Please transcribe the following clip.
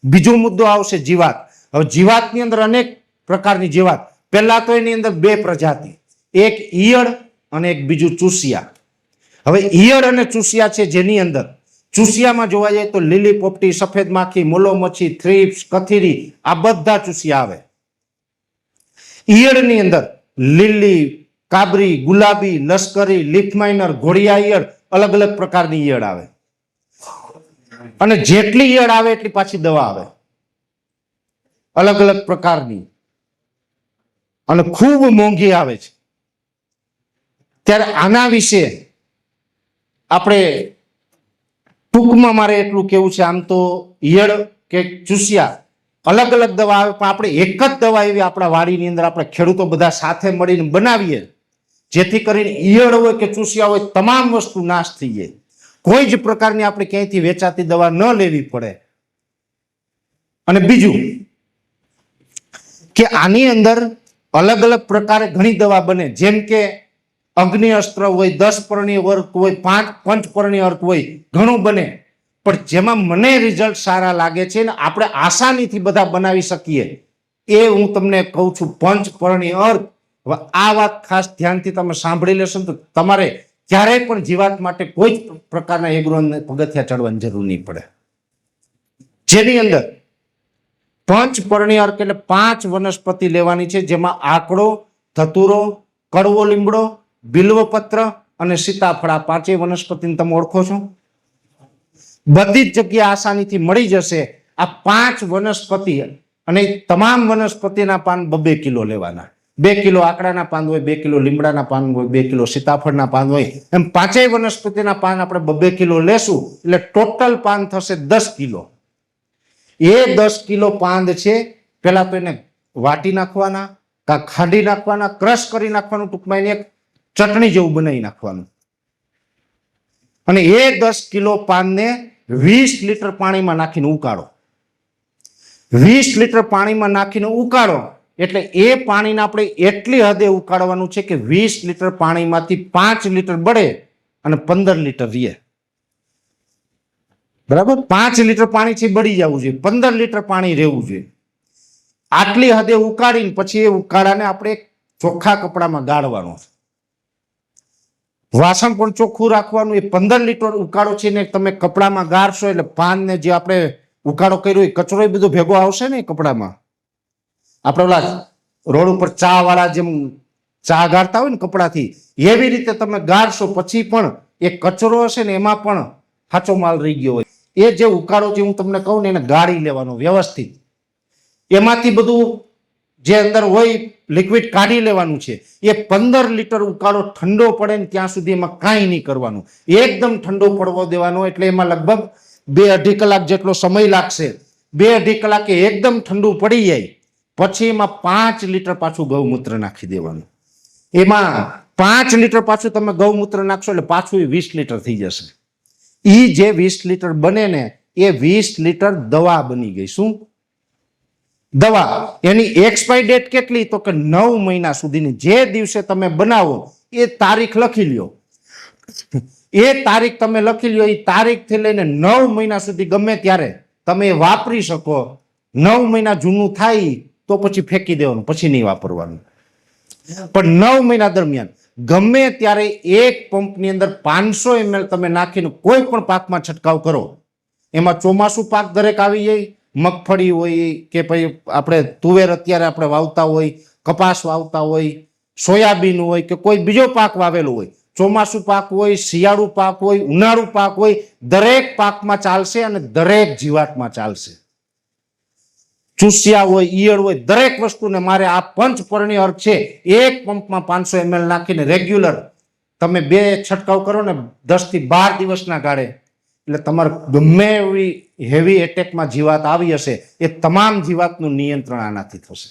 બીજો મુદ્દો આવશે જીવાત. હવે જીવાતની અંદર અનેક પ્રકારની જીવાત. પહેલા તો એની અંદર બે પ્રજાતિ, એક ઈયળ અને એક બીજું ચૂસિયા. હવે ઈયળ અને ચૂસિયા છે, જેની અંદર ચૂસિયામાં જોવા જાય તો લીલી પોપટી, સફેદ માખી, મોલોમચ્છી, થ્રીપ્સ, કથીરી આ બધા ચૂસિયા આવે. ઈયળની અંદર લીલી, કાબરી, ગુલાબી, લશ્કરી, લીફ માઇનર, ઘોડિયા ઈયળ, અલગ અલગ પ્રકારની ઈયળ આવે. અને જેટલી ઈયળ આવે એટલી પાછી દવા આવે, અલગ અલગ પ્રકારની, અને ખૂબ મોંઘી આવે છે. ત્યારે આના વિશે આપણે ટૂંકમાં મારે એટલું કેવું છે. આમ તો ઈયળ કે ચૂસિયા અલગ અલગ દવા આવે, પણ આપણે એક જ દવા એવી આપણા વાડીની અંદર આપણે ખેડૂતો બધા સાથે મળીને બનાવીએ, જેથી કરીને ઈયળ હોય કે ચૂસિયા હોય તમામ વસ્તુ નાશ થઈ જાય. કોઈ જ પ્રકારની આપણે ક્યાંયથી વેચાતી દવા ન લેવી પડે. અને બીજું કે આની અંદર અલગ અલગ પ્રકારે ઘણી દવા બને, જેમ કે અગ્નિ અસ્ત્ર હોય, 10 પર્ણીય વર્ક હોય, 5 પંચપર્ણીય અર્ક હોય, ઘણું બને. પણ જેમાં મને રિઝલ્ટ સારા લાગે છે ને આપણે આસાનીથી બધા બનાવી શકીએ એ હું તમને કહું છું, પંચપર્ણીય અર્ક. હવે આ વાત ખાસ ધ્યાનથી તમે સાંભળી લેશો તો તમારે ક્યારેય પણ જીવાત માટે કોઈ જ પ્રકારના એગ્રો પગથિયા ચડવાની જરૂર નહીં પડે. જેની અંદર પંચપર્ણીય અર્ક એટલે 5 વનસ્પતિ લેવાની છે, જેમાં આકડો, ધતુરો, કડવો લીમડો, બિલ્વપત્ર અને સીતાફળ, આ 5 વનસ્પતિને તમે ઓળખો છો. બધી જ જગ્યાએ આસાનીથી મળી જશે. આ 5 વનસ્પતિ અને તમામ વનસ્પતિના પાન 2 કિલો લેવાના. 2 કિલો આકડાના પાન હોય, 2 કિલો લીમડાના પાન હોય, 2 કિલો સીતાફળના પાન હોય, એમ 5 વનસ્પતિના પાન આપણે 2 કિલો લેશું એટલે ટોટલ પાન થશે 10 કિલો. એ 10 કિલો પાન છે, પેલા તો એને વાટી નાખવાના, કાં ખાંડી નાખવાના, ક્રશ કરી નાખવાનું, ટૂંકમાં એને એક ચટણી જેવું બનાવી નાખવાનું. અને એ 10 કિલો પાનને 20 લીટર પાણીમાં નાખીને ઉકાળો. 20 લીટર પાણીમાં નાખીને ઉકાળો એટલે એ પાણીને આપણે એટલી હદે ઉકાળવાનું છે કે 20 લીટર પાણીમાંથી 5 લીટર બળે અને 15 લીટર રહે. બરાબર, 5 લીટર પાણીથી બળી જવું જોઈએ, 15 લીટર પાણી રહેવું જોઈએ. આટલી હદે ઉકાળીને પછી એ ઉકાળાને આપણે ચોખ્ખા કપડામાં ગાળવાનો છે. વાસણ પણ ચોખ્ખું રાખવાનું. એ 15 લીટર ઉકાળો છે ને તમે કપડામાં ગાળશો એટલે પાનને જે આપણે ઉકાળો કર્યો એ કચરો બધો ભેગો આવશે ને કપડામાં. આપણે ઓલા રોડ ઉપર ચા વાળા જેમ ચા ગાળતા હોય ને કપડાથી, એવી રીતે તમે ગાળશો પછી પણ એ કચરો હશે ને એમાં પણ સાચો માલ રહી ગયો હોય. એ જે ઉકાળો જે હું તમને કહું ને એને ગાળી લેવાનો વ્યવસ્થિત. એમાંથી બધું જે અંદર હોય લિક્વિડ કાઢી લેવાનું છે. એ 15 લીટર ઉકાળો ઠંડો પડે ને ત્યાં સુધી એમાં કાંઈ નહીં કરવાનું, એકદમ ઠંડો પડવો દેવાનો. એટલે એમાં લગભગ 2-2.5 કલાક જેટલો સમય લાગશે. 2-2.5 કલાકે એકદમ ઠંડુ પડી જાય પછી એમાં 5 લીટર પાછું ગૌમૂત્ર નાખી દેવાનું. એમાં 5 લીટર પાછું તમે ગૌમૂત્ર નાખશો એટલે પાછું 20 લીટર થઈ જશે. એ જે 20 લીટર બને ને એ 20 લીટર દવા બની ગઈ. શું દવા? એની એક્સપાયરી ડેટ કેટલી? તો કે 9 મહિના સુધીની. જે દિવસે તમે બનાવો એ તારીખ લખી લ્યો. એ તારીખ તમે લખી લ્યો, એ તારીખથી લઈને 9 મહિના સુધી ગમે ત્યારે તમે વાપરી શકો. 9 મહિના જૂનું થાય તો પછી ફેંકી દેવાનું, પછી નહીં વાપરવાનું. પણ 9 મહિના દરમિયાન ગમે ત્યારે એક પંપની અંદર 500 ml તમે નાખીને કોઈ પણ પાકમાં છંટકાવ કરો. એમાં ચોમાસું પાક દરેક આવી જાય, મગફળી હોય કે પછી આપણે તુવેર અત્યારે આપણે વાવતા હોય, કપાસ વાવતા હોય, સોયાબીન હોય કે કોઈ બીજો પાક વાવેલો હોય, ચોમાસું પાક હોય, શિયાળુ પાક હોય, ઉનાળુ પાક હોય, દરેક પાકમાં ચાલશે અને દરેક જીવાતમાં ચાલશે. ચૂસિયા હોય, ઈયળ હોય, દરેક વસ્તુને મારે આ પંચપર્ણીય અર્ક છે એક પંપમાં 500 ml નાખીને રેગ્યુલર તમે 2 છંટકાવ કરો ને 10 થી 12 દિવસના ગાળે, એટલે તમારે ગમે એવી હેવી એટેકમાં જીવાત આવી હશે એ તમામ જીવાતનું નિયંત્રણ આનાથી થશે.